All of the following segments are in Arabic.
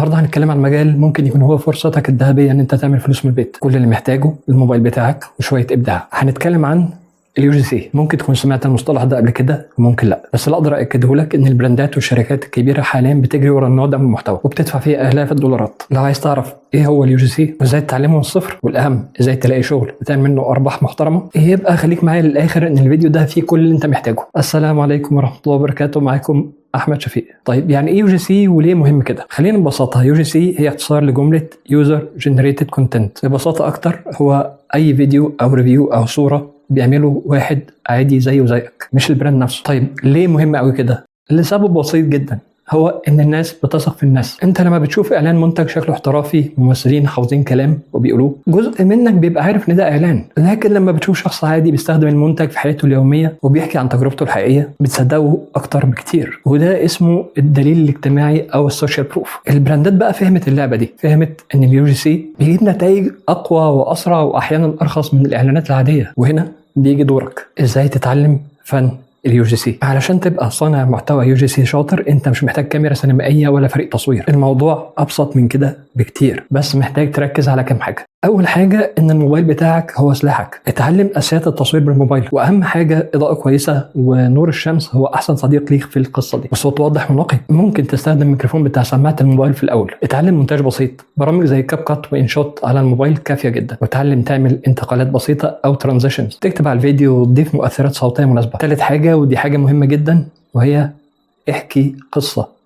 النهارده هنتكلم عن مجال ممكن يكون هو فرصتك الذهبيه ان انت تعمل فلوس من البيت. كل اللي محتاجه الموبايل بتاعك وشويه ابداع. هنتكلم عن اليو جي سي. ممكن تكون سمعت المصطلح ده قبل كده وممكن لا، بس اللي اقدر اكده لك ان البراندات والشركات الكبيره حاليا بتجري ورا النوع ده من المحتوى وبتدفع فيه الاف الدولارات. لو عايز تعرف ايه هو اليو جي سي وازاي تتعلمه من الصفر، والاهم ازاي تلاقي شغل وتعمل منه ارباح محترمه، يبقى خليك معايا للاخر ان الفيديو ده فيه كل اللي انت محتاجه. السلام عليكم ورحمه الله وبركاته، معاكم احمد شفيق. طيب يعني ايه يو جي سي وليه مهم كده؟ خلينا ببساطه، يو جي سي هي اختصار لجمله يوزر جنريتد كونتنت. ببساطه اكتر هو اي فيديو او ريفيو او صوره بيعمله واحد عادي زيه وزيك، مش البراند نفسه. طيب ليه مهم قوي كده؟ لسبب بسيط جدا، هو ان الناس بتثق في الناس. انت لما بتشوف اعلان منتج شكله احترافي، ممثلين حافظين كلام وبيقولوه، جزء منك بيبقى عارف ان ده اعلان. لكن لما بتشوف شخص عادي بيستخدم المنتج في حياته اليوميه وبيحكي عن تجربته الحقيقيه، بتصدقه اكتر بكتير. وده اسمه الدليل الاجتماعي او السوشيال بروف. البراندات بقى فهمت اللعبه دي، فهمت ان اليو جي سي بيجيب نتائج اقوى واسرع واحيانا ارخص من الاعلانات العاديه. وهنا بيجي دورك ازاي تتعلم فن اليو جي سي. علشان تبقى صانع محتوى يو جي سي شاطر، انت مش محتاج كاميرا سينمائيه ولا فريق تصوير. الموضوع ابسط من كده بكتير، بس محتاج تركز على كام حاجه. اول حاجه ان الموبايل بتاعك هو سلاحك. اتعلم اساسيات التصوير بالموبايل، واهم حاجه اضاءه كويسه ونور الشمس هو احسن صديق ليك في القصه دي، وصوت واضح ونقي. ممكن تستخدم الميكروفون بتاع سماعه الموبايل في الاول. اتعلم مونتاج بسيط، برامج زي كاب كات وان شوت على الموبايل كافيه جدا. وتعلم تعمل انتقالات بسيطه او ترانزيشنز، تكتب على الفيديو وتضيف مؤثرات صوتيه مناسبه. ثالث حاجه ودي حاجه مهمه جدا، وهي احكي قصه،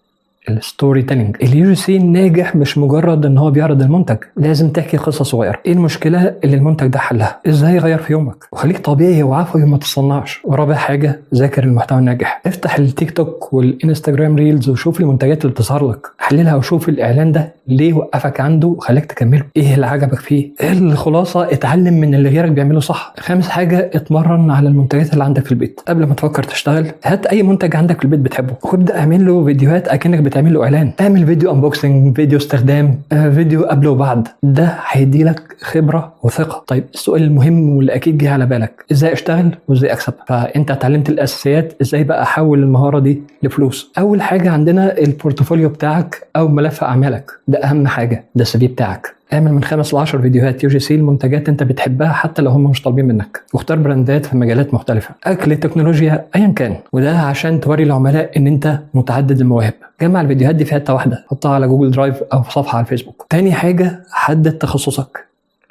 الستوري تيلينج. اليو جي سي ناجح مش مجرد ان هو بيعرض المنتج، لازم تحكي قصه صغيره. ايه المشكله اللي المنتج ده حلها؟ ازاي يغير في يومك؟ وخليك طبيعي وعفوي وما تصنعش. ورابع حاجه، ذاكر المحتوى الناجح. افتح التيك توك والانستجرام ريلز وشوف المنتجات اللي بتظهر لك، حللها وشوف الاعلان ده ليه وقفك عنده وخلاك تكمله، ايه اللي عجبك فيه. الخلاصه اتعلم من اللي غيرك بيعمله صح. خامس حاجه، اتمرن على المنتجات اللي عندك في البيت. قبل ما تفكر تشتغل، هات اي منتج عندك في البيت بتحبه وابدا اعمل له فيديوهات اكنك بتعمل له اعلان. اعمل فيديو انبوكسنج، فيديو استخدام، فيديو قبل وبعد. ده هيدي لك خبره وثقه. طيب السؤال المهم واللي اكيد جه على بالك، ازاي اشتغل وازاي اكسب؟ فانت اتعلمت الاساسيات، ازاي بقى احول المهاره دي لفلوس؟ اول حاجه عندنا البورتفوليو بتاعك او ملف اعمالك. ده اهم حاجه، ده السي في بتاعك. اعمل من 5 ل 10 فيديوهات يو جي سي المنتجات انت بتحبها حتى لو هم مش طالبين منك، واختار براندات في مجالات مختلفه، اكل، تكنولوجيا، ايا كان. وده عشان توري العملاء ان انت متعدد المواهب. جمع الفيديوهات دي في حته واحده، حطها على جوجل درايف او في صفحه على الفيسبوك. تاني حاجه، حدد تخصصك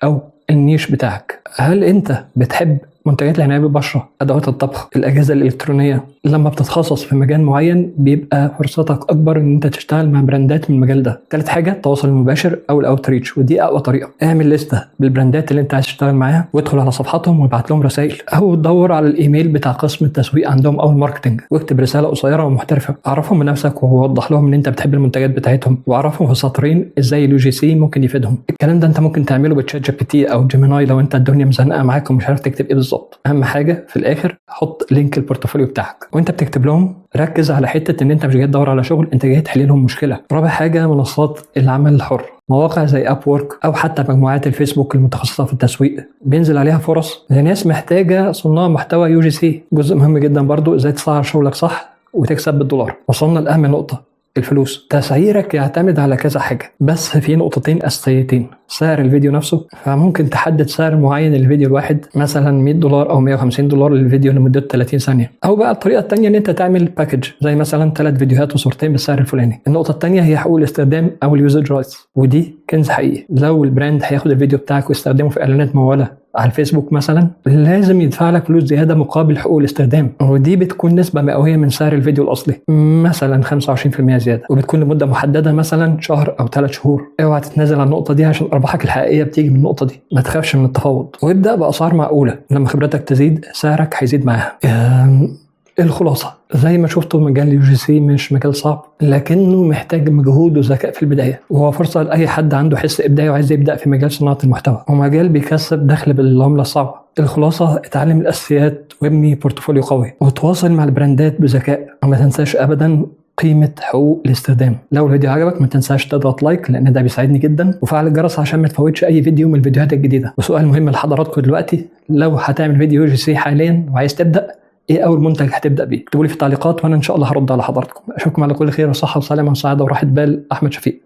او النيش بتاعك. هل انت بتحب منتجات العنايه بالبشره، ادوات الطبخ، الاجهزه الالكترونيه؟ لما بتتخصص في مجال معين بيبقى فرصتك اكبر ان انت تشتغل مع براندات من المجال ده. ثالث حاجه، التواصل المباشر او الاوتريتش، ودي اقوى طريقه. اعمل لسته بالبراندات اللي انت عايز تشتغل معاها وادخل على صفحاتهم وابعت لهم رسائل، او دور على الايميل بتاع قسم التسويق عندهم او الماركتنج واكتب رساله قصيره ومحترفه. اعرفهم بنفسك ووضح لهم ان انت بتحب المنتجات بتاعتهم، واعرفهم في سطرين ازاي اليو جي سي ممكن يفيدهم. الكلام ده انت ممكن تعمله بتشات جي بي تي او جيميناي لو انت الدنيا مزنقه معاك ومش عارف تكتب ايه بالظبط. اهم حاجه في الاخر، حط لينك البورتفوليو بتاعك وانت بتكتب لهم. ركز على حته ان انت مش جاي تدور على شغل، انت جاي تحل لهم مشكله. رابع حاجه، منصات العمل الحر، مواقع زي اب وورك او حتى مجموعات الفيسبوك المتخصصه في التسويق، بينزل عليها فرص لناس محتاجه صناع محتوى يو جي سي. جزء مهم جدا برضو ازاي تسعر شغلك صح وتكسب بالدولار. وصلنا لاهم نقطه، الفلوس. تسعيرك يعتمد على كذا حاجه، بس في نقطتين اساسيتين. سعر الفيديو نفسه، فممكن تحدد سعر معين للفيديو الواحد، مثلا $100 او $150 للفيديو لمده 30 ثانيه. او بقى الطريقه الثانيه ان انت تعمل باكج زي مثلا 3 فيديوهات وصورتين بالسعر الفلاني. النقطه الثانيه هي حقوق الاستخدام او اليوزر رايتس، ودي كنز حقيقي. لو البراند هياخد الفيديو بتاعك ويستخدمه في اعلانات مموله على الفيسبوك مثلا، لازم يدفع لك فلوس زياده مقابل حقوق الاستخدام، ودي بتكون نسبه مئويه من سعر الفيديو الاصلي، مثلا 25% زياده، وبتكون لمده محدده مثلا شهر او 3 شهور. اوعى تتنازل عن النقطه دي عشان ارباحك الحقيقيه بتيجي من النقطه دي. ما تخافش من التفاوض، وابدا باسعار معقوله. لما خبرتك تزيد سعرك هيزيد معاها. الخلاصة زي ما شفتوا، مجال اليو جي سي مش مجال صعب، لكنه محتاج مجهود وذكاء في البداية، وهو فرصة لأي حد عنده حس إبداعي وعايز يبدأ في مجال صناعة المحتوى، ومجال بيكسب دخل بالعملة الصعبة. الخلاصة، اتعلم الأساسيات وابني بورتفوليو قوي، وتواصل مع البراندات بذكاء، وما تنساش أبدا قيمة حقوق الاستخدام. لو الفيديو عجبك ما تنساش تضغط لايك لأن ده بيساعدني جدا، وفعل الجرس عشان ما تفوتش أي فيديو من الفيديوهات الجديدة. وسؤال مهم لحضراتكم دلوقتي، لو هتعمل فيديو يو جي سي حاليا وعايز تبدأ، ايه اول منتج هتبدا بيه؟ اكتبوا لي في التعليقات وانا ان شاء الله هرد على حضراتكم. اشوفكم على كل خير وصحه وسلامه وسعاده وراحه بال. احمد شفيق.